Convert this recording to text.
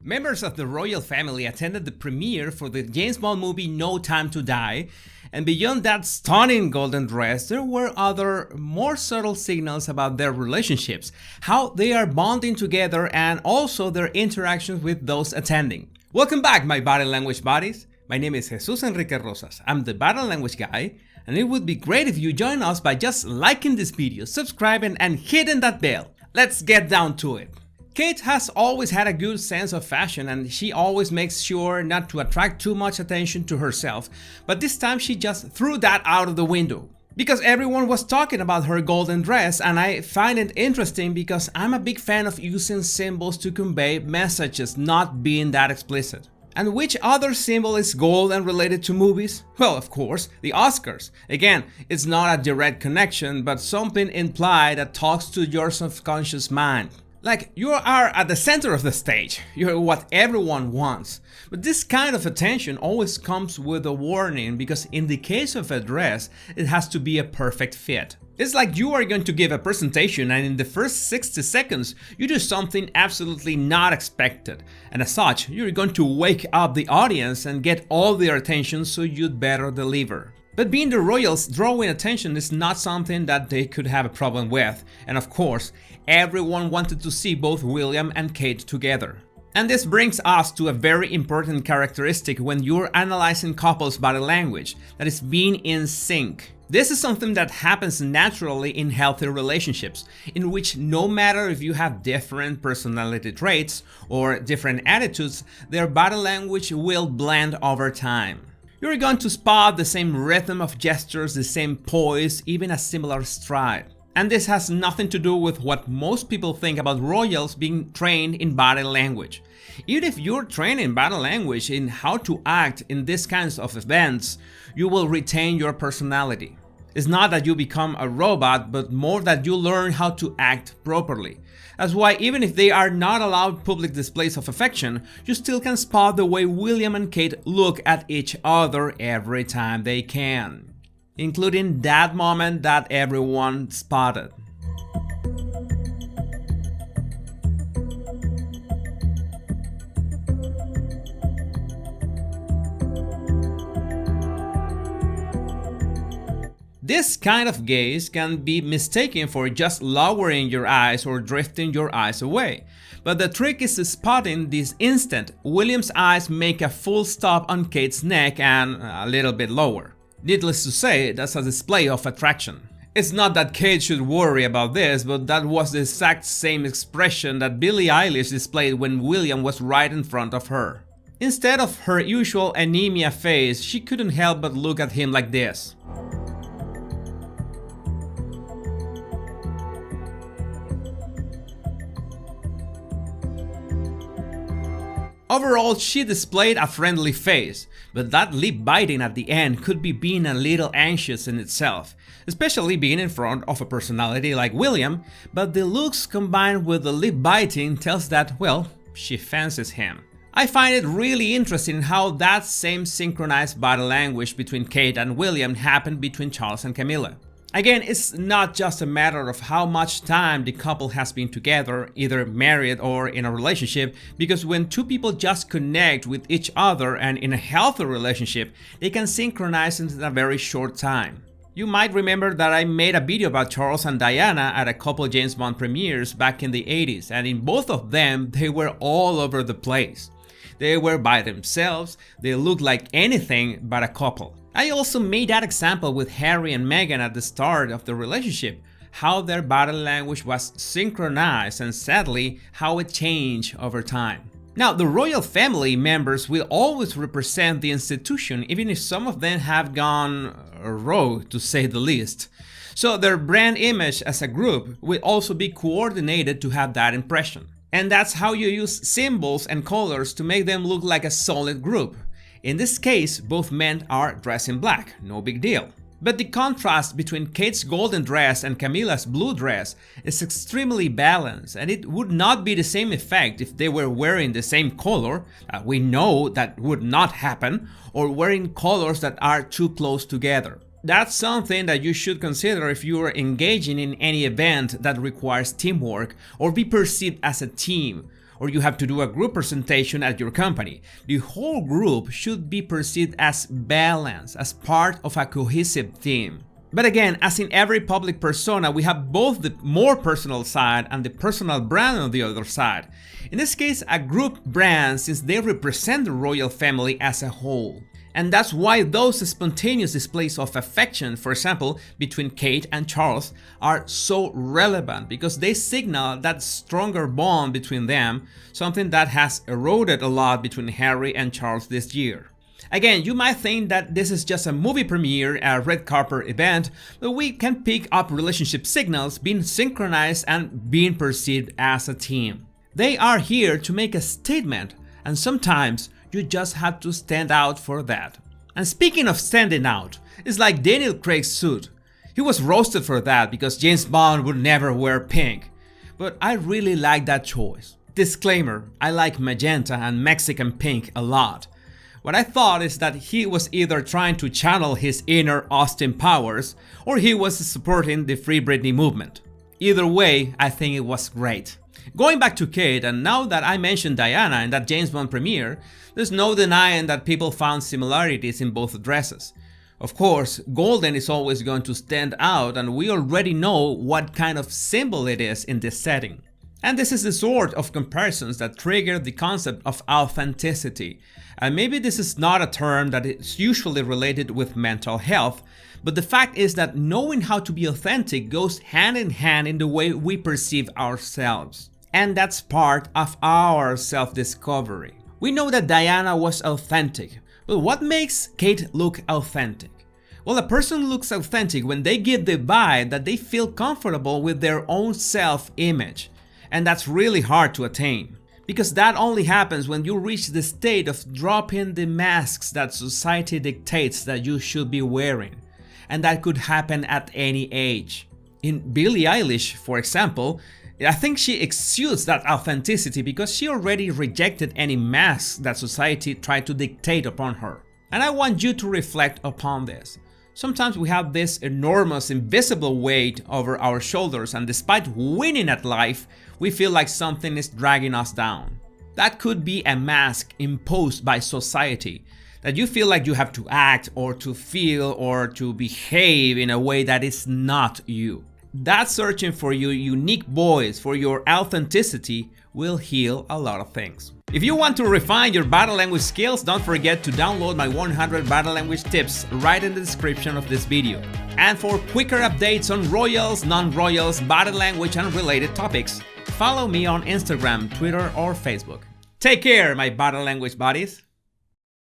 Members of the royal family attended the premiere for the James Bond movie No Time to Die, and beyond that stunning golden dress, there were other, more subtle signals about their relationships, how they are bonding together, and also their interactions with those attending. Welcome back, my body language buddies. My name is Jesus Enrique Rosas. I'm the body language guy, and it would be great if you join us by just liking this video, subscribing, and hitting that bell. Let's get down to it. Kate has always had a good sense of fashion, and she always makes sure not to attract too much attention to herself, but this time she just threw that out of the window. Because everyone was talking about her golden dress, and I find it interesting because I'm a big fan of using symbols to convey messages, not being that explicit. And which other symbol is gold and related to movies? Well, of course, the Oscars. Again, it's not a direct connection, but something implied that talks to your subconscious mind. Like, you are at the center of the stage, you're what everyone wants. But this kind of attention always comes with a warning, because in the case of a dress, it has to be a perfect fit. It's like you are going to give a presentation and in the first 60 seconds, you do something absolutely not expected. And as such, you're going to wake up the audience and get all their attention, so you'd better deliver. But being the royals, drawing attention is not something that they could have a problem with. And of course, everyone wanted to see both William and Kate together. And this brings us to a very important characteristic when you're analyzing couples' body language, that is being in sync. This is something that happens naturally in healthy relationships, in which no matter if you have different personality traits or different attitudes, their body language will blend over time. You're going to spot the same rhythm of gestures, the same poise, even a similar stride. And this has nothing to do with what most people think about royals being trained in body language. Even if you're trained in body language in how to act in these kinds of events, you will retain your personality. It's not that you become a robot, but more that you learn how to act properly. That's why even if they are not allowed public displays of affection, you still can spot the way William and Kate look at each other every time they can, including that moment that everyone spotted. This kind of gaze can be mistaken for just lowering your eyes or drifting your eyes away. But the trick is spotting this instant. William's eyes make a full stop on Kate's neck and a little bit lower. Needless to say, that's a display of attraction. It's not that Kate should worry about this, but that was the exact same expression that Billie Eilish displayed when William was right in front of her. Instead of her usual anemia face, she couldn't help but look at him like this. Overall, she displayed a friendly face, but that lip biting at the end could be being a little anxious in itself, especially being in front of a personality like William, but the looks combined with the lip biting tells that, well, she fancies him. I find it really interesting how that same synchronized body language between Kate and William happened between Charles and Camilla. Again, it's not just a matter of how much time the couple has been together, either married or in a relationship, because when two people just connect with each other and in a healthy relationship, they can synchronize in a very short time. You might remember that I made a video about Charles and Diana at a couple James Bond premieres back in the 80s, and in both of them, they were all over the place. They were by themselves, they looked like anything but a couple. I also made that example with Harry and Meghan at the start of the relationship, how their body language was synchronized and sadly how it changed over time. Now, the royal family members will always represent the institution, even if some of them have gone rogue, to say the least. So their brand image as a group will also be coordinated to have that impression. And that's how you use symbols and colors to make them look like a solid group. In this case, both men are dressed in black, no big deal. But the contrast between Kate's golden dress and Camilla's blue dress is extremely balanced, and it would not be the same effect if they were wearing the same color, we know that would not happen, or wearing colors that are too close together. That's something that you should consider if you are engaging in any event that requires teamwork or be perceived as a team, or you have to do a group presentation at your company. The whole group should be perceived as balanced, as part of a cohesive team. But again, as in every public persona, we have both the more personal side and the personal brand on the other side. In this case, a group brand, since they represent the royal family as a whole. And that's why those spontaneous displays of affection, for example, between Kate and Charles, are so relevant because they signal that stronger bond between them, something that has eroded a lot between Harry and Charles this year. Again, you might think that this is just a movie premiere, a red carpet event, but we can pick up relationship signals being synchronized and being perceived as a team. They are here to make a statement, and sometimes you just have to stand out for that. And speaking of standing out, it's like Daniel Craig's suit. He was roasted for that because James Bond would never wear pink. But I really like that choice. Disclaimer, I like magenta and Mexican pink a lot. What I thought is that he was either trying to channel his inner Austin Powers or he was supporting the Free Britney movement. Either way, I think it was great. Going back to Kate, and now that I mentioned Diana in that James Bond premiere, there's no denying that people found similarities in both dresses. Of course, golden is always going to stand out, and we already know what kind of symbol it is in this setting. And this is the sort of comparisons that trigger the concept of authenticity. And maybe this is not a term that is usually related with mental health, but the fact is that knowing how to be authentic goes hand in hand in the way we perceive ourselves. And that's part of our self-discovery. We know that Diana was authentic, but what makes Kate look authentic? Well, a person looks authentic when they give the vibe that they feel comfortable with their own self-image. And that's really hard to attain, because that only happens when you reach the state of dropping the masks that society dictates that you should be wearing. And that could happen at any age. In Billie Eilish, for example, I think she exudes that authenticity because she already rejected any masks that society tried to dictate upon her. And I want you to reflect upon this. Sometimes we have this enormous invisible weight over our shoulders, and despite winning at life, we feel like something is dragging us down. That could be a mask imposed by society, that you feel like you have to act or to feel or to behave in a way that is not you. That searching for your unique voice, for your authenticity, will heal a lot of things. If you want to refine your body language skills, don't forget to download my 100 body language tips right in the description of this video. And for quicker updates on royals, non-royals, body language and related topics, follow me on Instagram, Twitter or Facebook. Take care, my body language buddies.